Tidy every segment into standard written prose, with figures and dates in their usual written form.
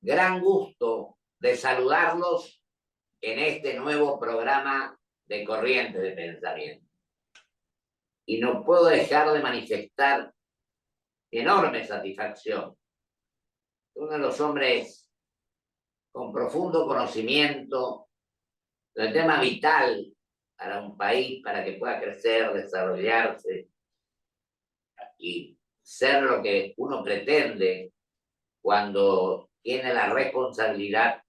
gran gusto de saludarlos en este nuevo programa de Corrientes de Pensamiento. Y no puedo dejar de manifestar mi enorme satisfacción. Uno de los hombres con profundo conocimiento del tema vital para un país, para que pueda crecer, desarrollarse y ser lo que uno pretende cuando tiene la responsabilidad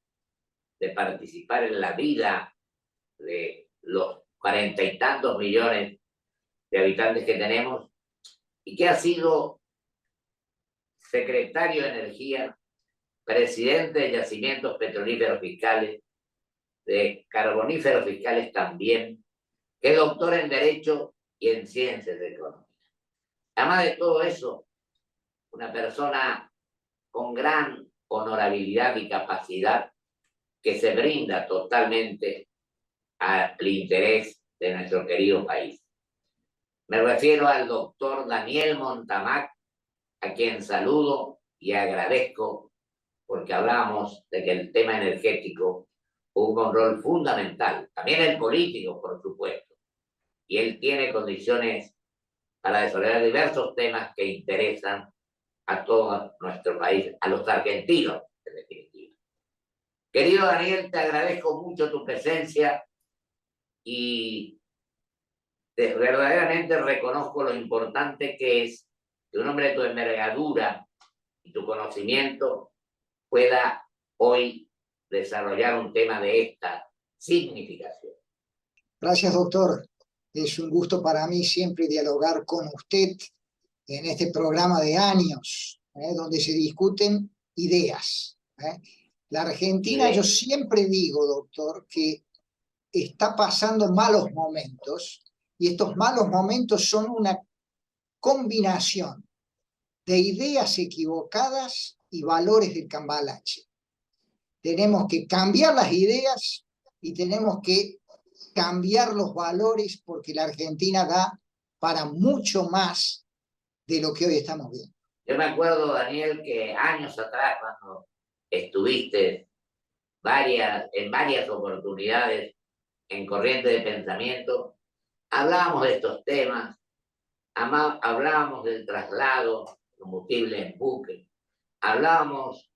de participar en la vida de los 40 y tantos millones de habitantes que tenemos, y que ha sido secretario de Energía, presidente de Yacimientos Petrolíferos Fiscales, de Carboníferos Fiscales también, que es doctor en Derecho y en Ciencias de Economía. Además de todo eso, una persona con gran honorabilidad y capacidad que se brinda totalmente al interés de nuestro querido país. Me refiero al doctor Daniel Montamac, a quien saludo y agradezco, porque hablamos de que el tema energético juega un rol fundamental, también el político, por supuesto, y él tiene condiciones para desarrollar diversos temas que interesan a todo nuestro país, a los argentinos, en definitiva. Querido Daniel, te agradezco mucho tu presencia y verdaderamente reconozco lo importante que es que un hombre de tu envergadura y tu conocimiento pueda hoy desarrollar un tema de esta significación. Gracias, doctor. Es un gusto para mí siempre dialogar con usted en este programa de años, donde se discuten ideas. La Argentina, yo siempre digo, doctor, que está pasando malos momentos, y estos malos momentos son una combinación de ideas equivocadas y valores del cambalache. Tenemos que cambiar las ideas y tenemos que cambiar los valores, porque la Argentina da para mucho más de lo que hoy estamos viendo. Yo me acuerdo, Daniel, que años atrás, cuando estuviste en varias oportunidades en Corriente de Pensamiento, hablábamos de estos temas, hablábamos del traslado combustible en buque, hablábamos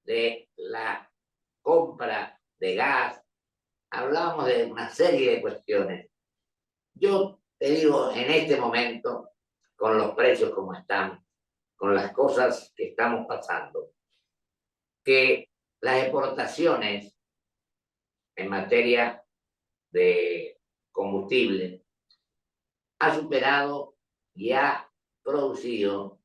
de la compra de gas, hablábamos de una serie de cuestiones. Yo te digo, en este momento, con los precios como están, con las cosas que estamos pasando, que las exportaciones en materia de combustible ha superado y ha producido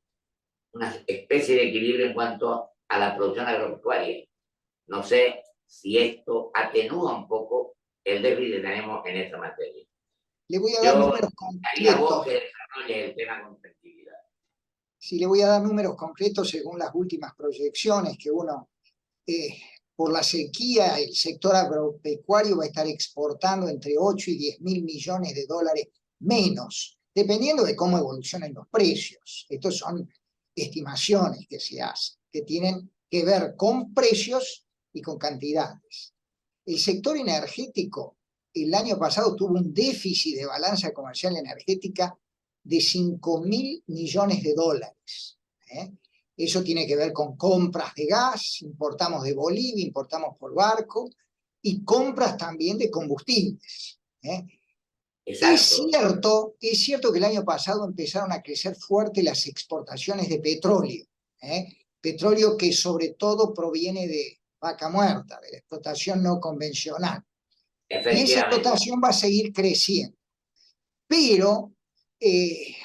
una especie de equilibrio en cuanto a la producción agropecuaria. No sé si esto atenúa un poco el déficit que tenemos en esta materia. Le voy a dar números concretos. Vos que desarrolle el tema con tranquilidad. Sí, le voy a dar números concretos según las últimas proyecciones que uno, por la sequía, el sector agropecuario va a estar exportando entre 8 y 10 mil millones de dólares menos, dependiendo de cómo evolucionen los precios. Estos son estimaciones que se hacen, que tienen que ver con precios y con cantidades. El sector energético el año pasado tuvo un déficit de balanza comercial energética de 5.000 millones de dólares. Eso tiene que ver con compras de gas, importamos de Bolivia, importamos por barco, y compras también de combustibles. Es cierto que el año pasado empezaron a crecer fuerte las exportaciones de petróleo, petróleo que sobre todo proviene de vaca muerta, de la explotación no convencional. Y esa explotación va a seguir creciendo. Pero,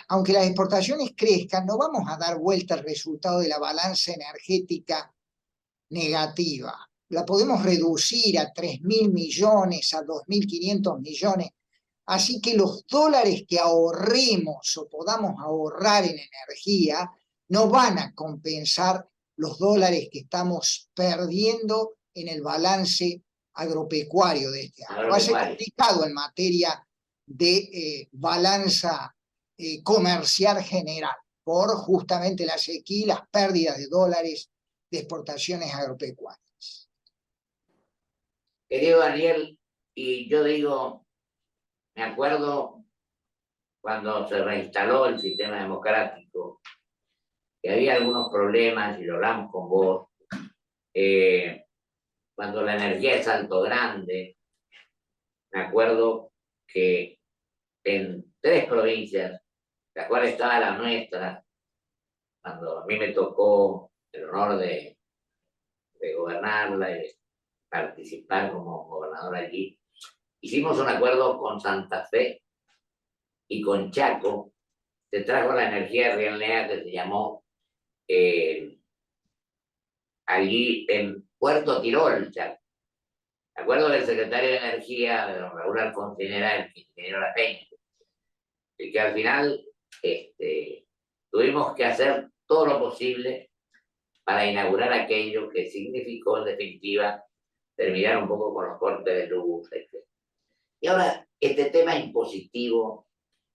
aunque las exportaciones crezcan, no vamos a dar vuelta al resultado de la balanza energética negativa. La podemos reducir a 3.000 millones, a 2.500 millones. Así que los dólares que ahorremos o podamos ahorrar en energía no van a compensar los dólares que estamos perdiendo en el balance agropecuario de este año. Va a ser complicado en materia de balanza comercial general, por justamente la sequía y las pérdidas de dólares de exportaciones agropecuarias. Querido Daniel, y yo digo, me acuerdo cuando se reinstaló el sistema democrático, que había algunos problemas, y lo hablamos con vos, cuando la energía es Salto Grande, me acuerdo que en 3 provincias, la cual estaba la nuestra, cuando a mí me tocó el honor de gobernarla y de participar como gobernador allí, hicimos un acuerdo con Santa Fe y con Chaco. Se trajo la energía de Rielnea que se llamó allí en Puerto Tirol, Chaco. Me acuerdo del secretario de Energía, de don Raúl Alfonsín, era el ingeniero La Peña, y que al final tuvimos que hacer todo lo posible para inaugurar aquello que significó, en definitiva, terminar un poco con los cortes de luz, etc. Y ahora, este tema impositivo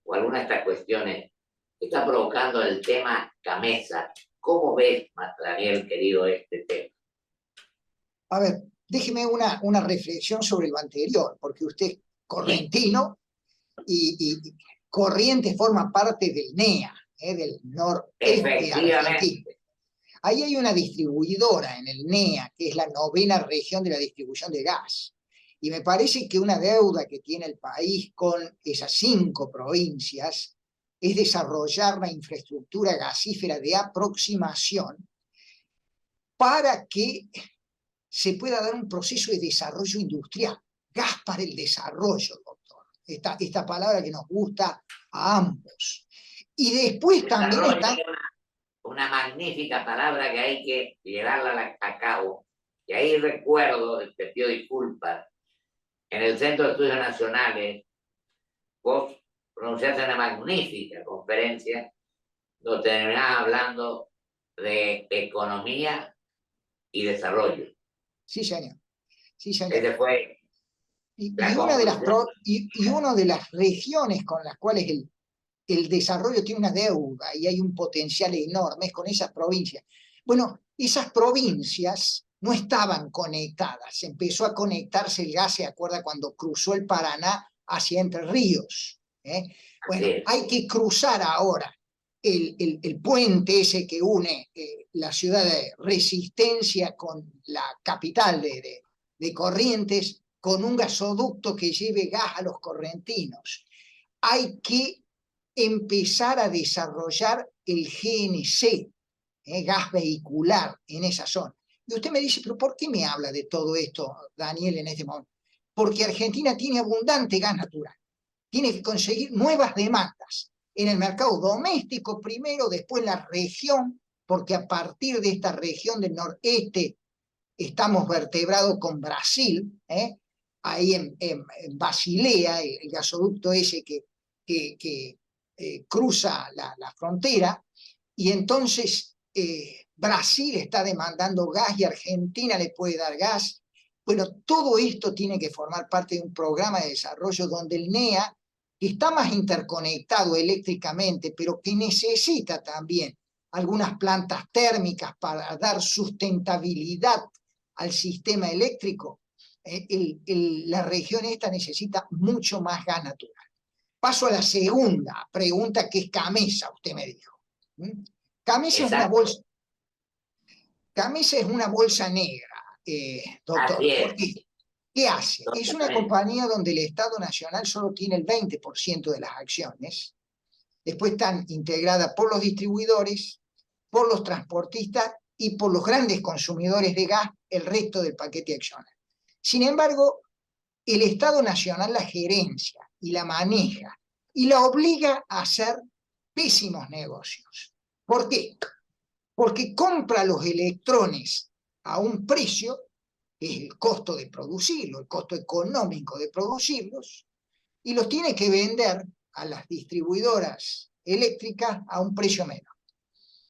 o alguna de estas cuestiones está provocando el tema Gamesa. ¿Cómo ves, Daniel, querido, este tema? A ver, déjeme una reflexión sobre lo anterior, porque usted es correntino y Corrientes forma parte del NEA, del noreste argentino. Ahí hay una distribuidora en el NEA, que es la 9ª región de la distribución de gas. Y me parece que una deuda que tiene el país con esas 5 provincias es desarrollar la infraestructura gasífera de aproximación para que se pueda dar un proceso de desarrollo industrial. Gas para el desarrollo, doctor. Esta palabra que nos gusta a ambos. Y después también está... Una magnífica palabra que hay que llevarla a cabo. Y ahí recuerdo, te pido disculpas, en el Centro de Estudios Nacionales, vos pronunciaste una magnífica conferencia donde terminabas hablando de economía y desarrollo. Sí, señor. Sí, señor. Ese fue una de las regiones con las cuales el desarrollo tiene una deuda y hay un potencial enorme con esas provincias. Bueno, esas provincias no estaban conectadas. Empezó a conectarse el gas, ¿se acuerda? Cuando cruzó el Paraná hacia Entre Ríos. Bueno, hay que cruzar ahora el puente ese que une la ciudad de Resistencia con la capital de Corrientes, con un gasoducto que lleve gas a los correntinos. Hay que empezar a desarrollar el GNC, gas vehicular, en esa zona. Y usted me dice, pero ¿por qué me habla de todo esto, Daniel, en este momento? Porque Argentina tiene abundante gas natural. Tiene que conseguir nuevas demandas en el mercado doméstico primero, después la región, porque a partir de esta región del noreste estamos vertebrados con Brasil, ahí en Basilea, el gasoducto ese que cruza la frontera, y entonces Brasil está demandando gas y Argentina le puede dar gas. Bueno, todo esto tiene que formar parte de un programa de desarrollo donde el NEA, que está más interconectado eléctricamente, pero que necesita también algunas plantas térmicas para dar sustentabilidad al sistema eléctrico, la región esta necesita mucho más gas natural. Paso a la segunda pregunta, que es Gamesa, usted me dijo. Gamesa es una bolsa negra, doctor. ¿Por qué? ¿Qué hace? Es una compañía donde el Estado Nacional solo tiene el 20% de las acciones. Después están integradas por los distribuidores, por los transportistas y por los grandes consumidores de gas, el resto del paquete accionario. Sin embargo, el Estado Nacional la gerencia y la maneja y la obliga a hacer pésimos negocios. ¿Por qué? Porque compra los electrones a un precio, que es el costo de producirlos, el costo económico de producirlos, y los tiene que vender a las distribuidoras eléctricas a un precio menor.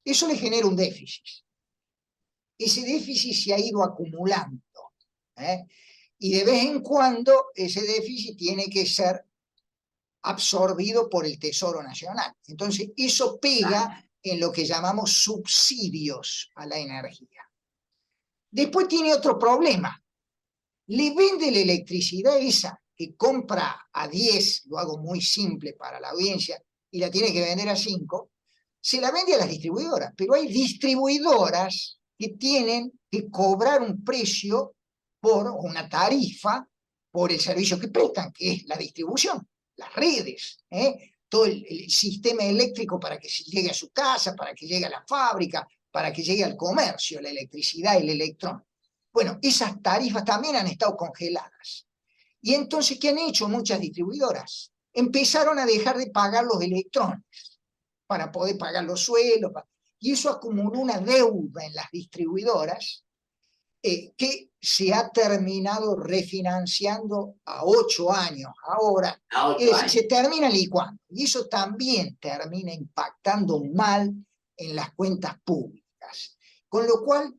Eso le genera un déficit. Ese déficit se ha ido acumulando, y de vez en cuando ese déficit tiene que ser absorbido por el Tesoro Nacional. Entonces, eso pega en lo que llamamos subsidios a la energía. Después tiene otro problema. Le vende la electricidad esa que compra a 10, lo hago muy simple para la audiencia, y la tiene que vender a 5, se la vende a las distribuidoras, pero hay distribuidoras que tienen que cobrar un precio por una tarifa por el servicio que prestan, que es la distribución, las redes, todo el sistema eléctrico para que llegue a su casa, para que llegue a la fábrica, para que llegue al comercio, la electricidad y el electrón. Bueno, esas tarifas también han estado congeladas. Y entonces, ¿qué han hecho muchas distribuidoras? Empezaron a dejar de pagar los electrones para poder pagar los suelos, y eso acumuló una deuda en las distribuidoras que se ha terminado refinanciando a 8 años ahora. A 8 Es decir, años. se termina licuando, y eso también termina impactando mal en las cuentas públicas. Con lo cual,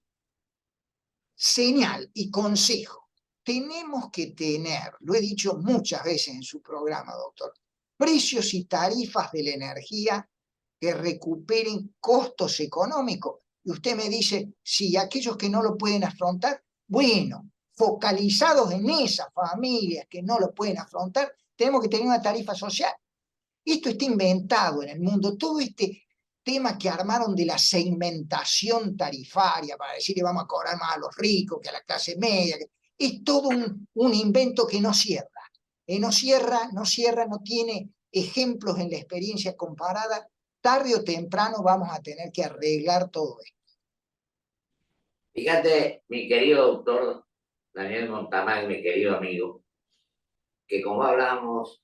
señal y consejo, tenemos que tener, lo he dicho muchas veces en su programa, doctor, precios y tarifas de la energía que recuperen costos económicos. Y usted me dice, si aquellos que no lo pueden afrontar, bueno, focalizados en esas familias que no lo pueden afrontar, tenemos que tener una tarifa social. Esto está inventado en el mundo, todo este tema que armaron de la segmentación tarifaria para decir que vamos a cobrar más a los ricos que a la clase media, es todo un invento que no cierra. No cierra, no tiene ejemplos en la experiencia comparada. Tarde o temprano vamos a tener que arreglar todo esto. Fíjate, mi querido doctor Daniel Montamag, mi querido amigo, que como hablamos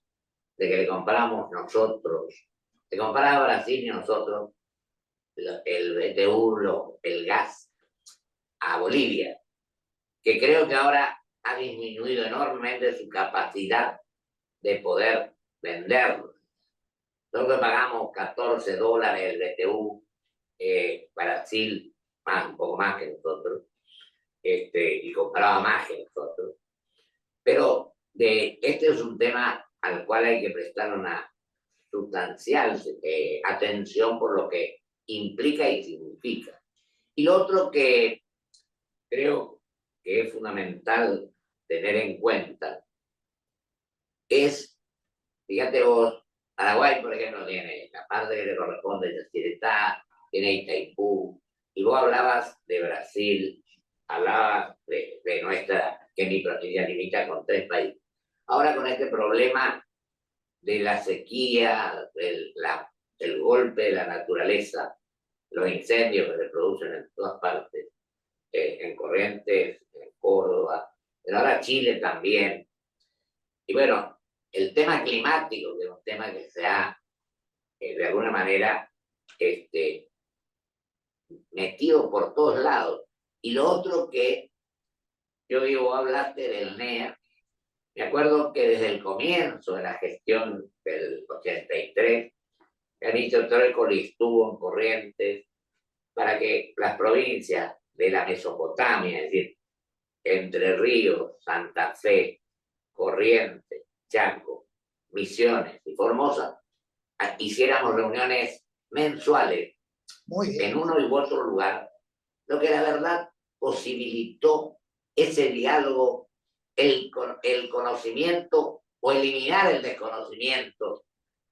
de que le compramos nosotros, le compraba Brasil y nosotros el BTU, el gas a Bolivia, que creo que ahora ha disminuido enormemente su capacidad de poder venderlo. Nosotros pagamos $14 el BTU, Brasil un poco más que nosotros, y compraba más que nosotros. Pero este es un tema al cual hay que prestar una sustancial atención por lo que implica y significa. Y lo otro que creo que es fundamental tener en cuenta es, fíjate vos, Paraguay, por ejemplo, tiene la parte que le corresponde a Yacyretá, tiene Itaipú, y vos hablabas de Brasil, hablabas de nuestra, que mi provincia limita con 3 países. Ahora con este problema de la sequía, del golpe de la naturaleza, los incendios que se producen en todas partes, en Corrientes, en Córdoba, pero ahora Chile también. Y bueno, el tema climático, que es un tema que se ha, de alguna manera, metido por todos lados. Y lo otro que yo digo, hablaste del NEA. Me acuerdo que desde el comienzo de la gestión del 83, Benito Trócoli estuvo en Corrientes para que las provincias de la Mesopotamia, es decir, Entre Ríos, Santa Fe, Corrientes, Chaco, Misiones y Formosa, hiciéramos reuniones mensuales en uno y otro lugar, lo que la verdad posibilitó ese diálogo, el conocimiento o eliminar el desconocimiento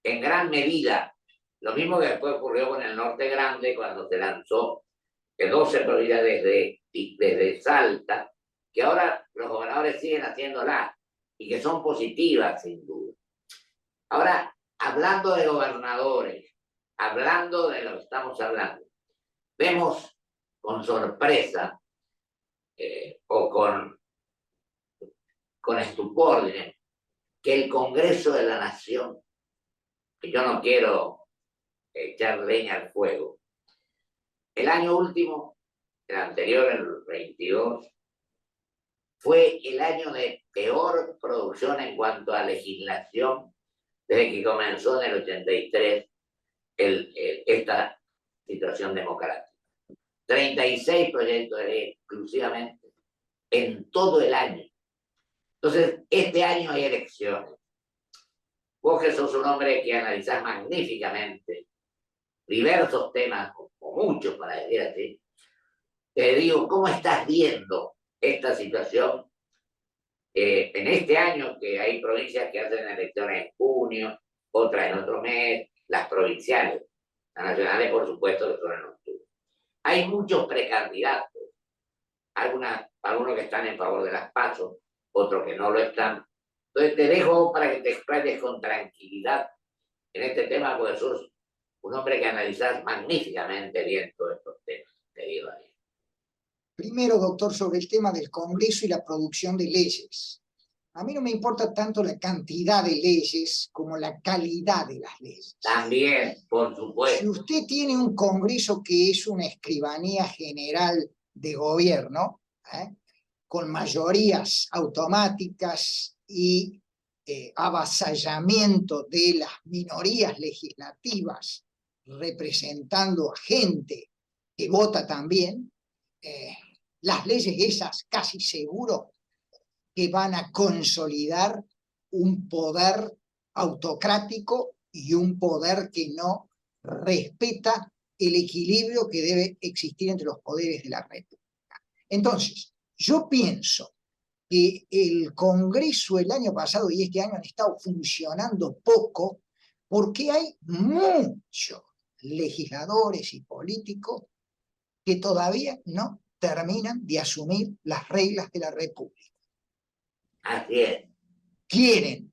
en gran medida. Lo mismo que después ocurrió con el Norte Grande cuando se lanzó 12 propiedades desde Salta, que ahora los gobernadores siguen haciéndola y que son positivas sin duda. Ahora, hablando de gobernadores, hablando de lo que estamos hablando, vemos con sorpresa o con estupor, diré, que el Congreso de la Nación, que yo no quiero echar leña al fuego, el año último, el anterior, el 22, fue el año de peor producción en cuanto a legislación desde que comenzó en el 83 esta situación democrática. 36 proyectos de ley exclusivamente en todo el año. Entonces, este año hay elecciones. Vos que sos un hombre que analizás magníficamente diversos temas, o muchos para decir así, te digo, ¿cómo estás viendo esta situación en este año, que hay provincias que hacen elecciones en junio, otras en otro mes, las provinciales, las nacionales por supuesto que son en octubre? Hay muchos precandidatos, algunos que están en favor de las PASO, otros que no lo están. Entonces te dejo para que te explayes con tranquilidad en este tema, porque sos un hombre que analizás magníficamente bien todos estos temas, querido Daniel. Primero, doctor, sobre el tema del Congreso y la producción de leyes. A mí no me importa tanto la cantidad de leyes como la calidad de las leyes. También, por Si supuesto. usted tiene un Congreso que es una escribanía general de gobierno, con mayorías automáticas y avasallamiento de las minorías legislativas representando a gente que vota también, las leyes esas casi seguro que van a consolidar un poder autocrático y un poder que no respeta el equilibrio que debe existir entre los poderes de la República. Entonces, yo pienso que el Congreso el año pasado y este año han estado funcionando poco porque hay muchos legisladores y políticos que todavía no terminan de asumir las reglas de la República. Así es. Quieren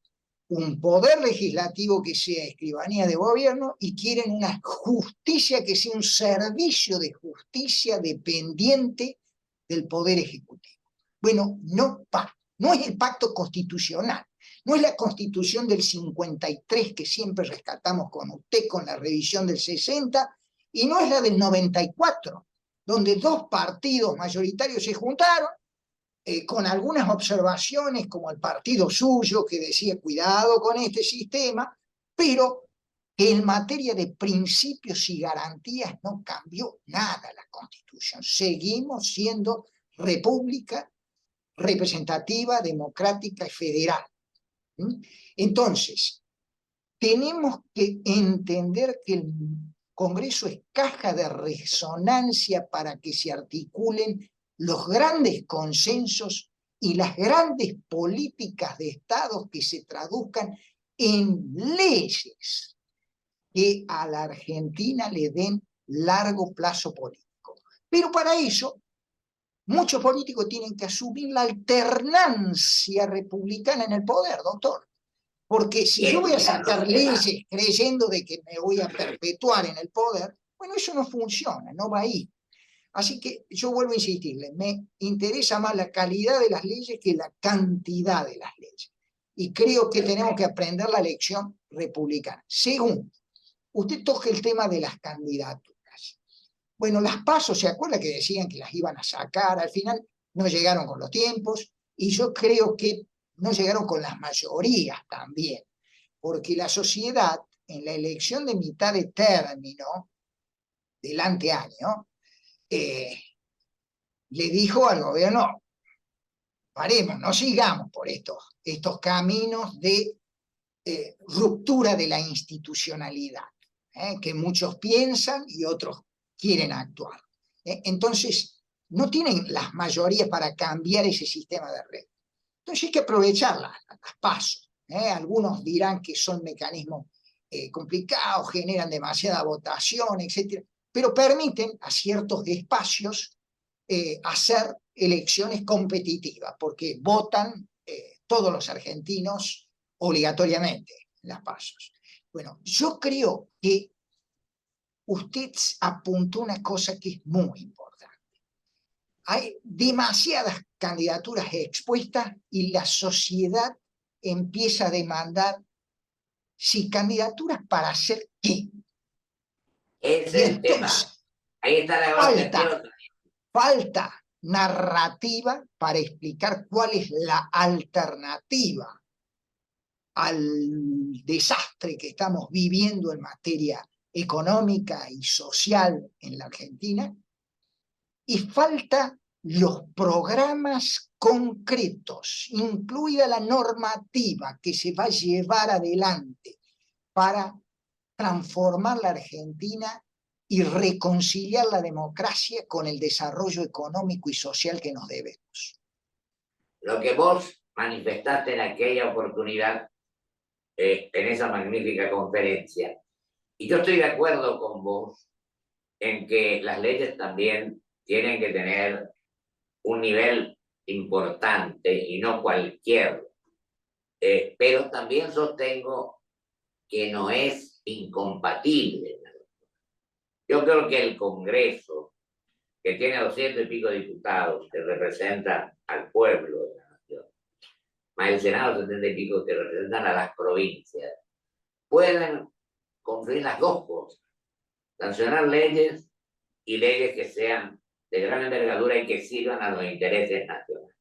un poder legislativo que sea escribanía de gobierno y quieren una justicia que sea un servicio de justicia dependiente del poder ejecutivo. Bueno, no es el pacto constitucional, no es la constitución del 53 que siempre rescatamos con usted con la revisión del 60, y no es la del 94, donde dos partidos mayoritarios se juntaron con algunas observaciones como el partido suyo que decía cuidado con este sistema, pero que en materia de principios y garantías no cambió nada la Constitución. Seguimos siendo república representativa, democrática y federal. Entonces, tenemos que entender que el Congreso es caja de resonancia para que se articulen los grandes consensos y las grandes políticas de Estado que se traduzcan en leyes que a la Argentina le den largo plazo político. Pero para eso, muchos políticos tienen que asumir la alternancia republicana en el poder, doctor. Porque si yo voy a sacar leyes creyendo de que me voy a perpetuar en el poder, bueno, eso no funciona, no va ahí. Así que yo vuelvo a insistirle, me interesa más la calidad de las leyes que la cantidad de las leyes. Y creo que tenemos que aprender la lección republicana. Segundo, usted toca el tema de las candidaturas. Bueno, las PASO, ¿se acuerda que decían que las iban a sacar? Al final no llegaron con los tiempos y yo creo que no llegaron con las mayorías también, porque la sociedad en la elección de mitad de término del anteaño le dijo al gobierno, paremos, no sigamos por estos caminos de ruptura de la institucionalidad, que muchos piensan y otros quieren actuar. Entonces, no tienen las mayorías para cambiar ese sistema de red. Entonces hay que aprovechar las PASO. Algunos dirán que son mecanismos complicados, generan demasiada votación, etc. Pero permiten a ciertos espacios hacer elecciones competitivas, porque votan todos los argentinos obligatoriamente en las PASOs. Bueno, yo creo que usted apuntó una cosa que es muy importante. Hay demasiadas candidaturas expuestas y la sociedad empieza a demandar si candidaturas para hacer qué. Es Y el tema. entonces Ahí está la gran cuestión. falta narrativa para explicar cuál es la alternativa al desastre que estamos viviendo en materia económica y social en la Argentina, y falta los programas concretos, incluida la normativa que se va a llevar adelante para transformar la Argentina y reconciliar la democracia con el desarrollo económico y social que nos debemos. Lo que vos manifestaste en aquella oportunidad, en esa magnífica conferencia, y yo estoy de acuerdo con vos en que las leyes también tienen que tener un nivel importante y no cualquier, pero también sostengo que no es incompatible. Yo creo que el Congreso, que tiene 200 y pico diputados que representan al pueblo de la nación, más el Senado 70 y pico que representan a las provincias, pueden construir las dos cosas, sancionar leyes y leyes que sean de gran envergadura y que sirvan a los intereses nacionales.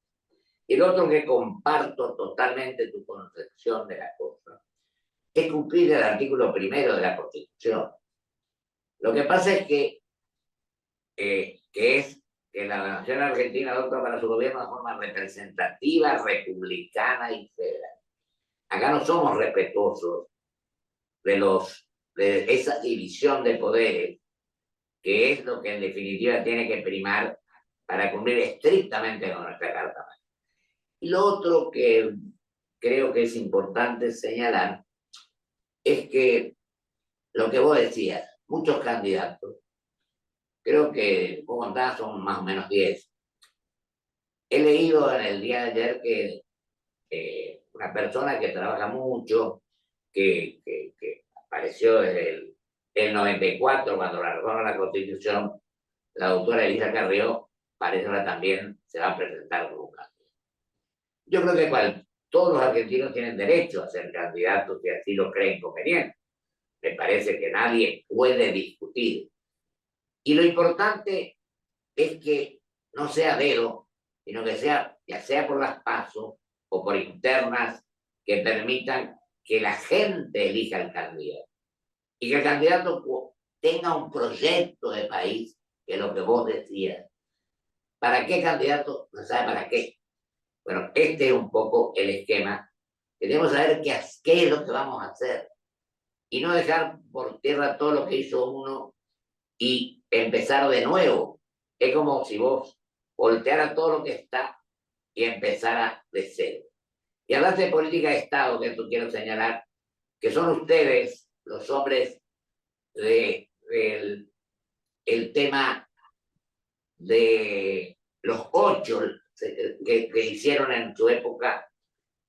Y el otro, que comparto totalmente tu concepción de la cosa, es cumplir el artículo 1 de la Constitución. Lo que pasa es que es que la nación argentina adopta para su gobierno de forma representativa, republicana y federal. Acá no somos respetuosos de esa división de poderes, que es lo que en definitiva tiene que primar para cumplir estrictamente con nuestra Carta Magna. Y lo otro que creo que es importante señalar es que lo que vos decías, muchos candidatos, creo que vos contabas son más o menos 10. He leído en el día de ayer que una persona que trabaja mucho, que apareció desde el 94, cuando la reforma de la Constitución, la doctora Elisa Carrió, parece que también se va a presentar como candidato. Yo creo que todos los argentinos tienen derecho a ser candidatos si así lo creen conveniente. Me parece que nadie puede discutir. Y lo importante es que no sea dedo, sino que sea, ya sea por las PASO o por internas, que permitan que la gente elija al candidato. Y que el candidato tenga un proyecto de país, que es lo que vos decías. ¿Para qué candidato? No sabe para qué. Bueno, este es un poco el esquema. Queremos saber qué es lo que vamos a hacer. Y no dejar por tierra todo lo que hizo uno y empezar de nuevo. Es como si vos voltearas todo lo que está y empezara de cero. Y hablaste de política de Estado, que esto quiero señalar, que son ustedes los hombres del el tema de los 8 que hicieron en su época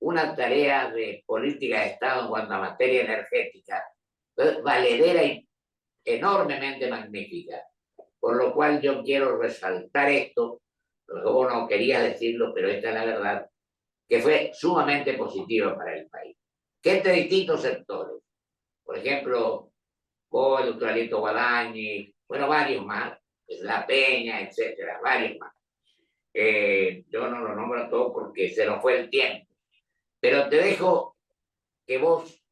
una tarea de política de Estado en cuanto a materia energética, valedera y enormemente magnífica. Por lo cual yo quiero resaltar esto, porque vos no querías decirlo, pero esta es la verdad, que fue sumamente positiva para el país. Que entre distintos sectores, por ejemplo, vos, el doctor Alito Guadañi, bueno, varios más, La Peña, etcétera, varios más. Yo no lo nombro a todos porque se nos fue el tiempo, pero te dejo que vos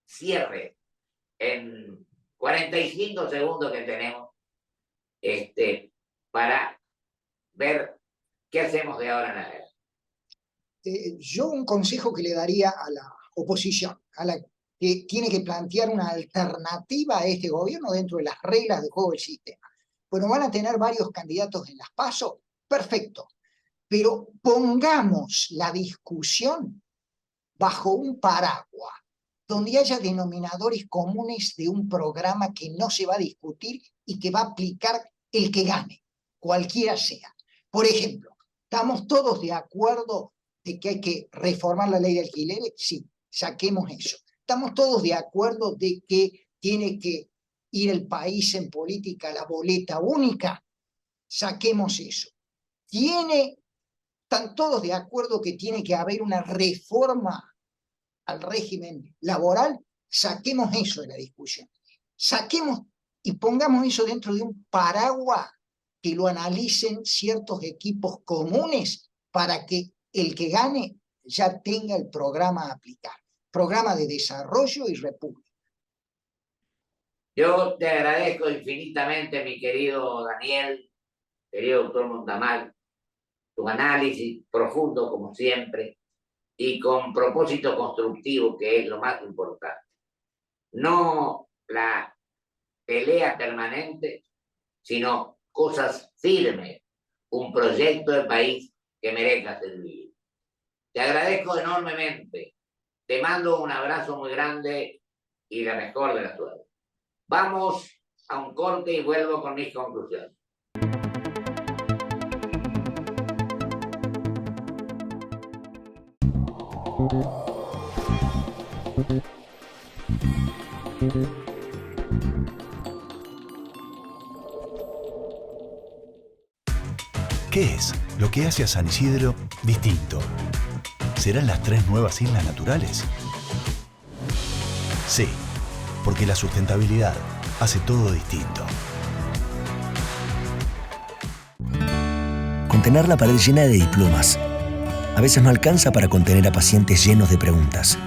cierres en 45 segundos que tenemos para ver qué hacemos de ahora en adelante. Yo un consejo que le daría a la oposición, a la que tiene que plantear una alternativa a este gobierno dentro de las reglas de juego del sistema. Bueno, van a tener varios candidatos en las PASO, perfecto, pero pongamos la discusión bajo un paraguas, donde haya denominadores comunes de un programa que no se va a discutir y que va a aplicar el que gane, cualquiera sea. Por ejemplo, ¿estamos todos de acuerdo de que hay que reformar la ley de alquileres? Sí, saquemos eso. ¿Estamos todos de acuerdo de que tiene que ir el país en política a la boleta única? Saquemos eso. ¿Están todos de acuerdo que tiene que haber una reforma al régimen laboral? Saquemos eso de la discusión. Saquemos y pongamos eso dentro de un paraguas que lo analicen ciertos equipos comunes para que el que gane ya tenga el programa a aplicar. Programa de desarrollo y república. Yo te agradezco infinitamente, mi querido Daniel, querido doctor Montamar, tu análisis profundo como siempre y con propósito constructivo, que es lo más importante. No la pelea permanente, sino cosas firmes, un proyecto de país que merezca ser vivido. Te agradezco enormemente, te mando un abrazo muy grande y la mejor de las suertes. Vamos a un corte y vuelvo con mis conclusiones. ¿Qué es lo que hace a San Isidro distinto? ¿Serán las 3 nuevas islas naturales? Sí, porque la sustentabilidad hace todo distinto. Contener la pared llena de diplomas a veces no alcanza para contener a pacientes llenos de preguntas.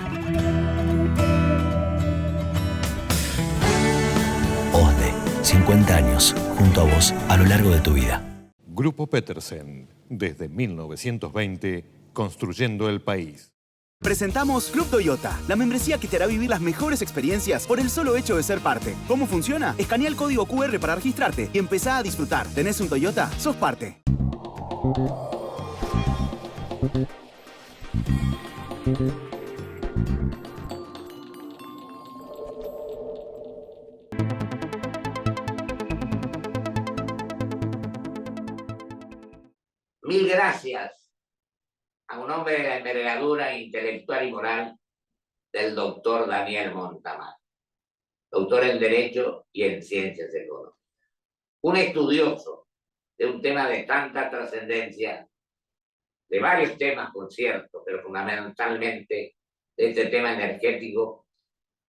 OSDE, 50 años, junto a vos a lo largo de tu vida. Grupo Petersen, desde 1920, construyendo el país. Presentamos Club Toyota, la membresía que te hará vivir las mejores experiencias por el solo hecho de ser parte. ¿Cómo funciona? Escanea el código QR para registrarte y empezá a disfrutar. ¿Tenés un Toyota? ¡Sos parte! Mil gracias a un hombre de la envergadura intelectual y moral del doctor Daniel Montamar, doctor en Derecho y en Ciencias Económicas. Un estudioso de un tema de tanta trascendencia, de varios temas, por cierto, pero fundamentalmente de este tema energético,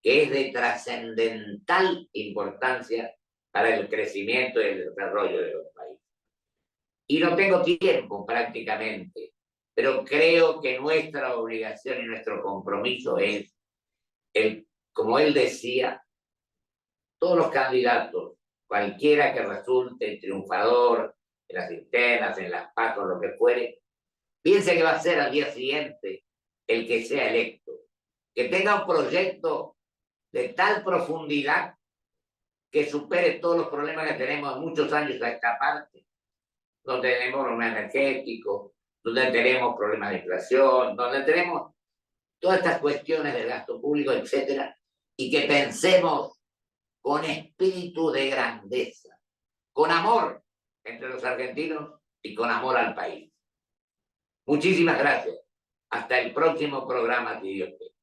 que es de trascendental importancia para el crecimiento y el desarrollo de los países. Y no tengo tiempo prácticamente, pero creo que nuestra obligación y nuestro compromiso es, como él decía, todos los candidatos, cualquiera que resulte triunfador en las internas, en las PAC o lo que fuere, piense que va a ser al día siguiente el que sea electo, que tenga un proyecto de tal profundidad que supere todos los problemas que tenemos muchos años a esta parte, donde tenemos problemas energéticos, donde tenemos problemas de inflación, donde tenemos todas estas cuestiones del gasto público, etcétera, y que pensemos con espíritu de grandeza, con amor entre los argentinos y con amor al país. Muchísimas gracias. Hasta el próximo programa, si Dios quiere.